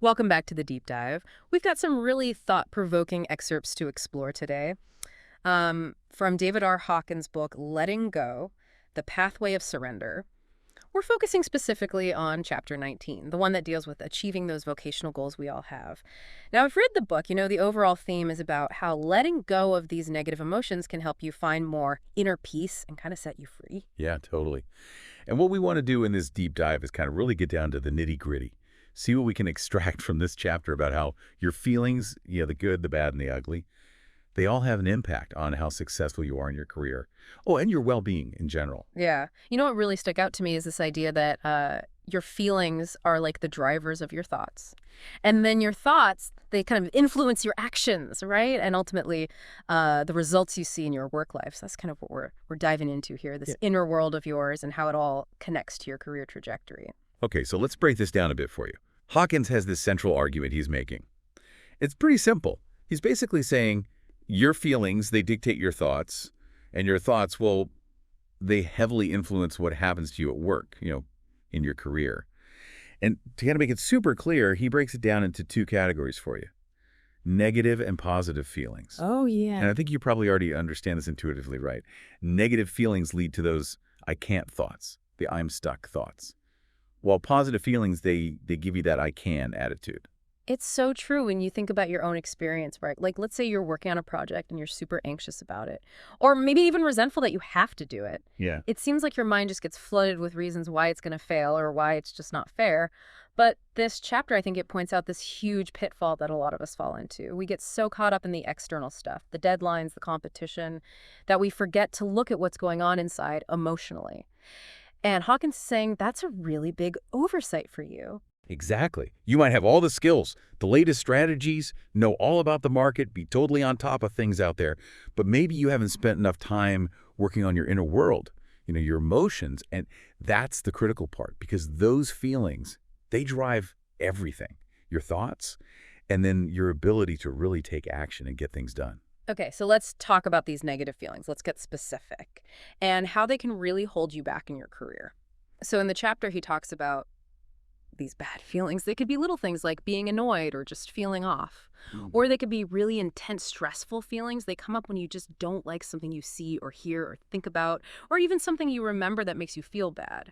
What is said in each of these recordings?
Welcome back to the deep dive. We've got some really thought-provoking excerpts to explore today. From David R. Hawkins' book, Letting Go, The Pathway of Surrender. We're focusing specifically on chapter 19, the one that deals with achieving those vocational goals we all have. Now, I've read the book. The overall theme is about how letting go of these negative emotions can help you find more inner peace and kind of set you free. Yeah, totally. And what we want to do in this deep dive is kind of really get down to the nitty-gritty. See what we can extract from this chapter about how your feelings, the good, the bad, and the ugly, they all have an impact on how successful you are in your career. Oh, and your well-being in general. Yeah. What really stuck out to me is this idea that your feelings are like the drivers of your thoughts. And then your thoughts, they kind of influence your actions, right? And ultimately, the results you see in your work life. So that's kind of what we're diving into here, this inner world of yours and how it all connects to your career trajectory. Okay, so let's break this down a bit for you. Hawkins has this central argument he's making. It's pretty simple. He's basically saying your feelings, they dictate your thoughts, and your thoughts, well, they heavily influence what happens to you at work, in your career. And to kind of make it super clear, he breaks it down into two categories for you: negative and positive feelings. Oh, yeah. And I think you probably already understand this intuitively, right? Negative feelings lead to those I can't thoughts, the I'm stuck thoughts. While positive feelings, they give you that I can attitude. It's so true when you think about your own experience, right? Like, let's say you're working on a project and you're super anxious about it, or maybe even resentful that you have to do it. Yeah. It seems like your mind just gets flooded with reasons why it's going to fail or why it's just not fair. But this chapter, I think it points out this huge pitfall that a lot of us fall into. We get so caught up in the external stuff, the deadlines, the competition, that we forget to look at what's going on inside emotionally. And Hawkins is saying that's a really big oversight for you. Exactly. You might have all the skills, the latest strategies, know all about the market, be totally on top of things out there, but maybe you haven't spent enough time working on your inner world, your emotions, and that's the critical part, because those feelings, they drive everything, your thoughts, and then your ability to really take action and get things done. Okay, so let's talk about these negative feelings. Let's get specific and how they can really hold you back in your career. So in the chapter, he talks about these bad feelings. They could be little things like being annoyed or just feeling off. Or they could be really intense, stressful feelings. They come up when you just don't like something you see or hear or think about, or even something you remember that makes you feel bad.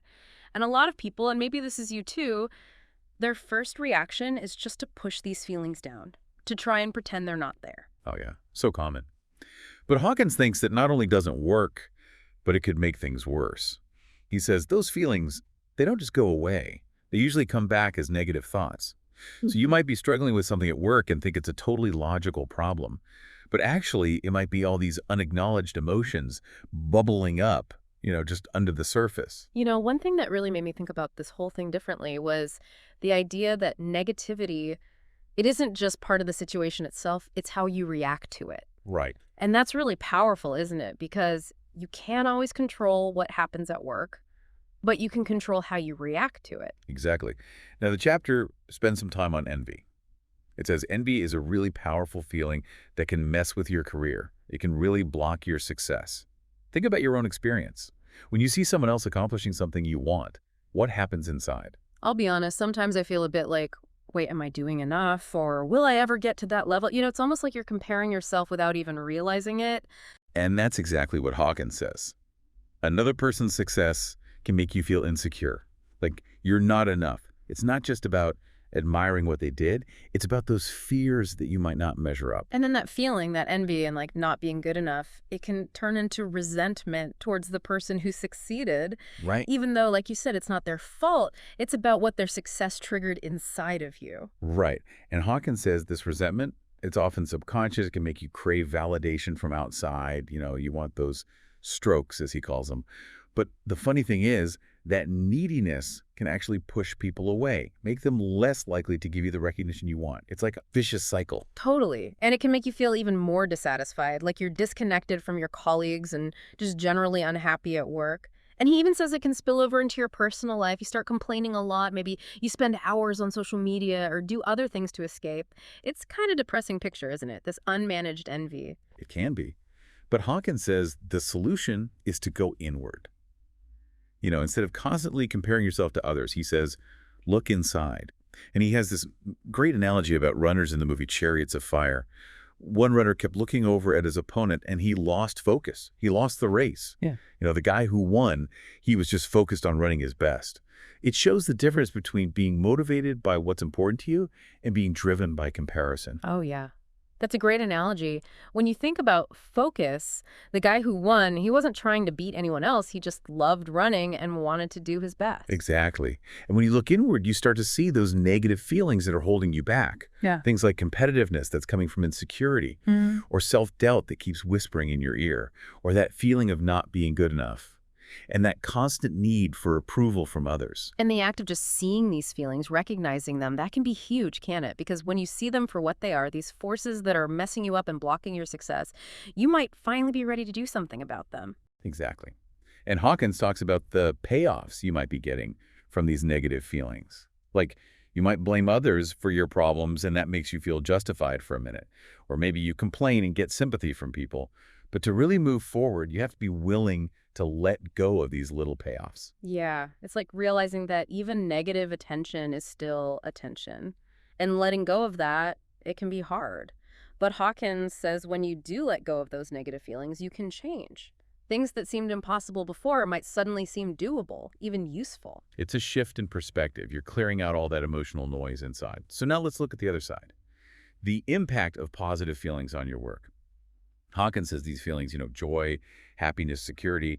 And a lot of people, and maybe this is you too, their first reaction is just to push these feelings down, to try and pretend they're not there. Oh, yeah. So common. But Hawkins thinks that not only doesn't work, but it could make things worse. He says those feelings, they don't just go away. They usually come back as negative thoughts. So you might be struggling with something at work and think it's a totally logical problem. But actually, it might be all these unacknowledged emotions bubbling up, just under the surface. One thing that really made me think about this whole thing differently was the idea that negativity, it isn't just part of the situation itself, it's how you react to it. Right. And that's really powerful, isn't it? Because you can't always control what happens at work, but you can control how you react to it. Exactly. Now, the chapter spends some time on envy. It says envy is a really powerful feeling that can mess with your career. It can really block your success. Think about your own experience. When you see someone else accomplishing something you want, what happens inside? I'll be honest, sometimes I feel a bit like, wait, am I doing enough? Or will I ever get to that level? It's almost like you're comparing yourself without even realizing it. And that's exactly what Hawkins says. Another person's success can make you feel insecure, like you're not enough. It's not just about admiring what they did. It's about those fears that you might not measure up. And then that feeling, that envy and like not being good enough, it can turn into resentment towards the person who succeeded. Right. Even though, like you said, it's not their fault. It's about what their success triggered inside of you. Right. And Hawkins says this resentment, it's often subconscious. It can make you crave validation from outside. You want those strokes, as he calls them. But the funny thing is that neediness can actually push people away, make them less likely to give you the recognition you want. It's like a vicious cycle. Totally. And it can make you feel even more dissatisfied, like you're disconnected from your colleagues and just generally unhappy at work. And he even says it can spill over into your personal life. You start complaining a lot. Maybe you spend hours on social media or do other things to escape. It's kind of a depressing picture, isn't it? This unmanaged envy. It can be. But Hawkins says the solution is to go inward. Instead of constantly comparing yourself to others, he says, look inside. And he has this great analogy about runners in the movie Chariots of Fire. One runner kept looking over at his opponent, and he lost focus. He lost the race. Yeah. The guy who won, he was just focused on running his best. It shows the difference between being motivated by what's important to you and being driven by comparison. Oh, yeah. That's a great analogy. When you think about focus, the guy who won, he wasn't trying to beat anyone else. He just loved running and wanted to do his best. Exactly. And when you look inward, you start to see those negative feelings that are holding you back. Yeah. Things like competitiveness that's coming from insecurity, or self-doubt that keeps whispering in your ear, or that feeling of not being good enough, and that constant need for approval from others. And the act of just seeing these feelings, recognizing them, that can be huge, can't it? Because when you see them for what they are, these forces that are messing you up and blocking your success, you might finally be ready to do something about them. Exactly. And Hawkins talks about the payoffs you might be getting from these negative feelings. Like, you might blame others for your problems, and that makes you feel justified for a minute. Or maybe you complain and get sympathy from people. But to really move forward, you have to be willing to let go of these little payoffs. Yeah, it's like realizing that even negative attention is still attention. And letting go of that, it can be hard. But Hawkins says when you do let go of those negative feelings, you can change. Things that seemed impossible before might suddenly seem doable, even useful. It's a shift in perspective. You're clearing out all that emotional noise inside. So now let's look at the other side. The impact of positive feelings on your work. Hawkins says these feelings, joy, happiness, security,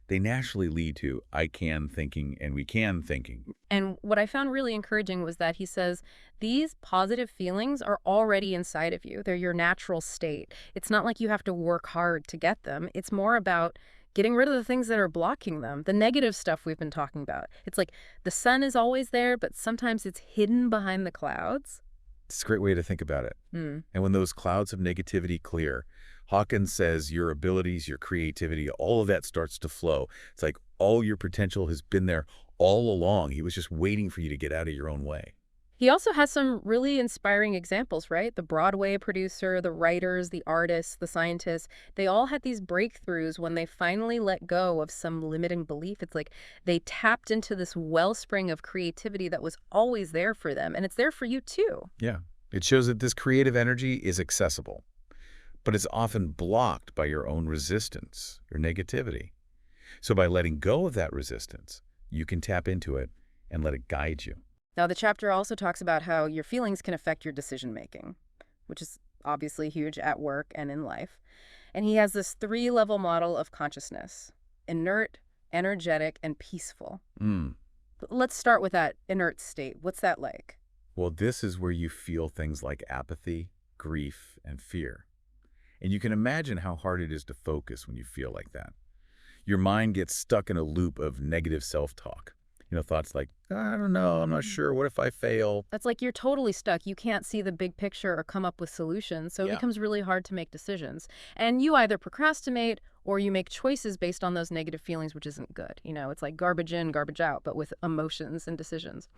they naturally lead to I can thinking and we can thinking. And what I found really encouraging was that he says these positive feelings are already inside of you. They're your natural state. It's not like you have to work hard to get them. It's more about getting rid of the things that are blocking them, the negative stuff we've been talking about. It's like the sun is always there, but sometimes it's hidden behind the clouds. It's a great way to think about it. And when those clouds of negativity clear, Hawkins says your abilities, your creativity, all of that starts to flow. It's like all your potential has been there all along. He was just waiting for you to get out of your own way. He also has some really inspiring examples, right? The Broadway producer, the writers, the artists, the scientists, they all had these breakthroughs when they finally let go of some limiting belief. It's like they tapped into this wellspring of creativity that was always there for them, and it's there for you too. Yeah. It shows that this creative energy is accessible, but it's often blocked by your own resistance or negativity. So by letting go of that resistance, you can tap into it and let it guide you. Now, the chapter also talks about how your feelings can affect your decision-making, which is obviously huge at work and in life. And he has this 3-level model of consciousness: inert, energetic, and peaceful. Let's start with that inert state. What's that like? Well, this is where you feel things like apathy, grief, and fear. And you can imagine how hard it is to focus when you feel like that. Your mind gets stuck in a loop of negative self-talk. Thoughts like, I don't know, I'm not sure, what if I fail? That's like you're totally stuck. You can't see the big picture or come up with solutions, so it becomes really hard to make decisions. And you either procrastinate or you make choices based on those negative feelings, which isn't good. It's like garbage in, garbage out, but with emotions and decisions.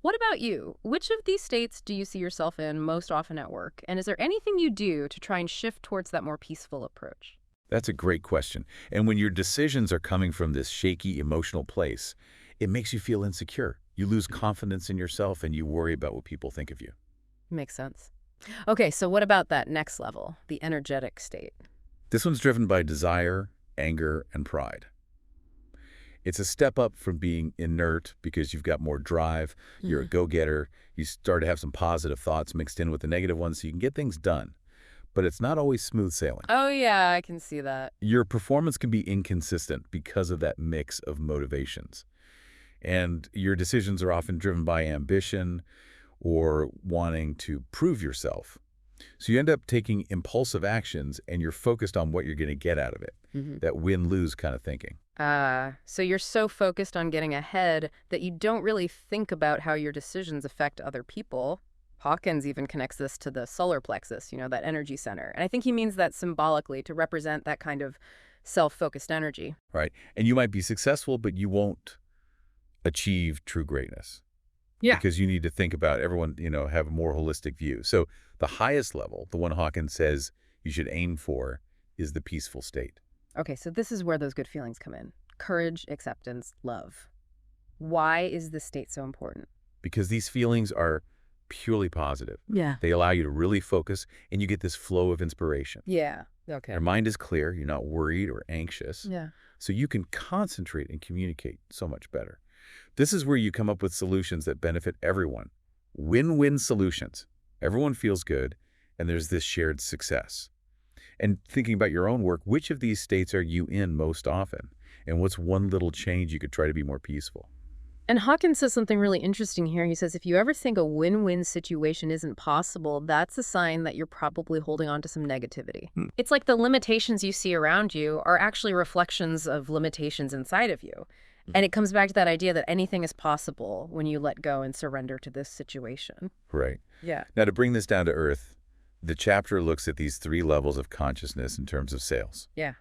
What about you? Which of these states do you see yourself in most often at work? And is there anything you do to try and shift towards that more peaceful approach? That's a great question. And when your decisions are coming from this shaky emotional place, it makes you feel insecure. You lose confidence in yourself and you worry about what people think of you. Makes sense. Okay, so what about that next level, the energetic state? This one's driven by desire, anger, and pride. It's a step up from being inert because you've got more drive, you're a go-getter, you start to have some positive thoughts mixed in with the negative ones so you can get things done. But it's not always smooth sailing. Oh, yeah, I can see that. Your performance can be inconsistent because of that mix of motivations. And your decisions are often driven by ambition or wanting to prove yourself. So you end up taking impulsive actions and you're focused on what you're going to get out of it. That win-lose kind of thinking. So you're so focused on getting ahead that you don't really think about how your decisions affect other people. Hawkins even connects this to the solar plexus, that energy center. And I think he means that symbolically to represent that kind of self-focused energy. Right. And you might be successful, but you won't achieve true greatness. Yeah. Because you need to think about everyone, have a more holistic view. So the highest level, the one Hawkins says you should aim for, is the peaceful state. Okay, so this is where those good feelings come in. Courage, acceptance, love. Why is this state so important? because these feelings are purely positive. Yeah. They allow you to really focus, and you get this flow of inspiration. Yeah. Okay. Your mind is clear. You're not worried or anxious. Yeah. So you can concentrate and communicate so much better. This is where you come up with solutions that benefit everyone. Win-win solutions. Everyone feels good, and there's this shared success. And thinking about your own work, which of these states are you in most often? And what's one little change you could try to be more peaceful? And Hawkins says something really interesting here. He says, if you ever think a win-win situation isn't possible, that's a sign that you're probably holding on to some negativity. It's like the limitations you see around you are actually reflections of limitations inside of you. And it comes back to that idea that anything is possible when you let go and surrender to this situation. Right. Yeah. Now, to bring this down to earth, the chapter looks at these 3 levels of consciousness in terms of sales. Yeah.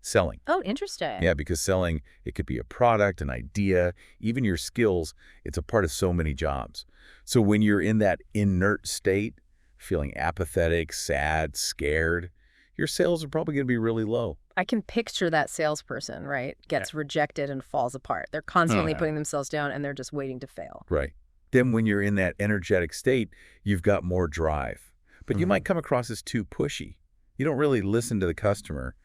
Selling. Oh, interesting. Yeah, because selling, it could be a product, an idea, even your skills. It's a part of so many jobs. So when you're in that inert state, feeling apathetic, sad, scared, your sales are probably going to be really low. I can picture that salesperson, right? Gets rejected and falls apart. They're constantly putting themselves down and they're just waiting to fail. Right. Then when you're in that energetic state, you've got more drive. But you might come across as too pushy. You don't really listen to the customer.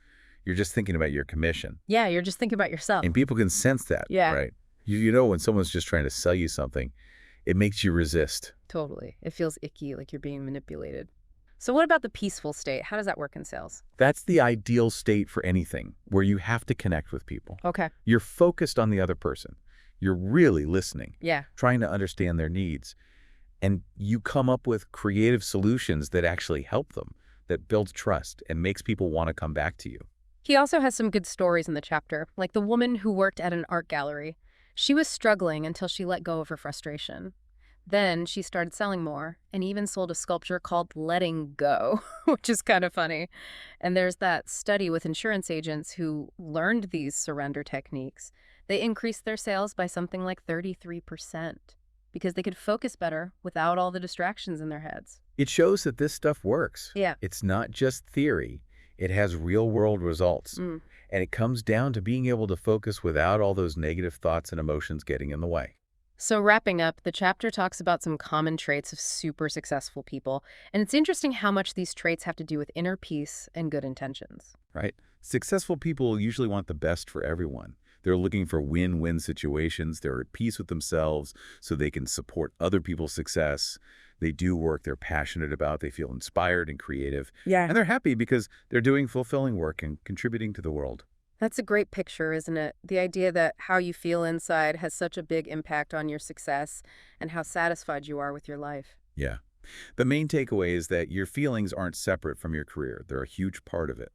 You're just thinking about your commission. Yeah, you're just thinking about yourself. And people can sense that, Yeah. right? You know when someone's just trying to sell you something, it makes you resist. Totally. It feels icky, like you're being manipulated. So what about the peaceful state? How does that work in sales? That's the ideal state for anything, where you have to connect with people. Okay. You're focused on the other person. You're really listening, Yeah. trying to understand their needs. And you come up with creative solutions that actually help them, that builds trust and makes people want to come back to you. He also has some good stories in the chapter, like the woman who worked at an art gallery. She was struggling until she let go of her frustration. Then she started selling more and even sold a sculpture called Letting Go, which is kind of funny. And there's that study with insurance agents who learned these surrender techniques. They increased their sales by something like 33% because they could focus better without all the distractions in their heads. It shows that this stuff works. Yeah. It's not just theory. It has real-world results. And it comes down to being able to focus without all those negative thoughts and emotions getting in the way. So wrapping up, the chapter talks about some common traits of super successful people. And it's interesting how much these traits have to do with inner peace and good intentions. Right? Successful people usually want the best for everyone. They're looking for win-win situations. They're at peace with themselves so they can support other people's success. They do work they're passionate about. They feel inspired and creative. Yeah. And they're happy because they're doing fulfilling work and contributing to the world. That's a great picture, isn't it? The idea that how you feel inside has such a big impact on your success and how satisfied you are with your life. Yeah. The main takeaway is that your feelings aren't separate from your career. They're a huge part of it.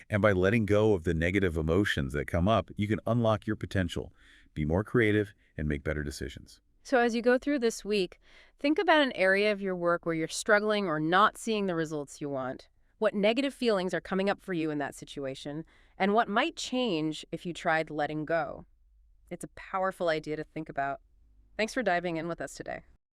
And by letting go of the negative emotions that come up, you can unlock your potential, be more creative, and make better decisions. So as you go through this week, think about an area of your work where you're struggling or not seeing the results you want. What negative feelings are coming up for you in that situation, and what might change if you tried letting go. It's a powerful idea to think about. Thanks for diving in with us today.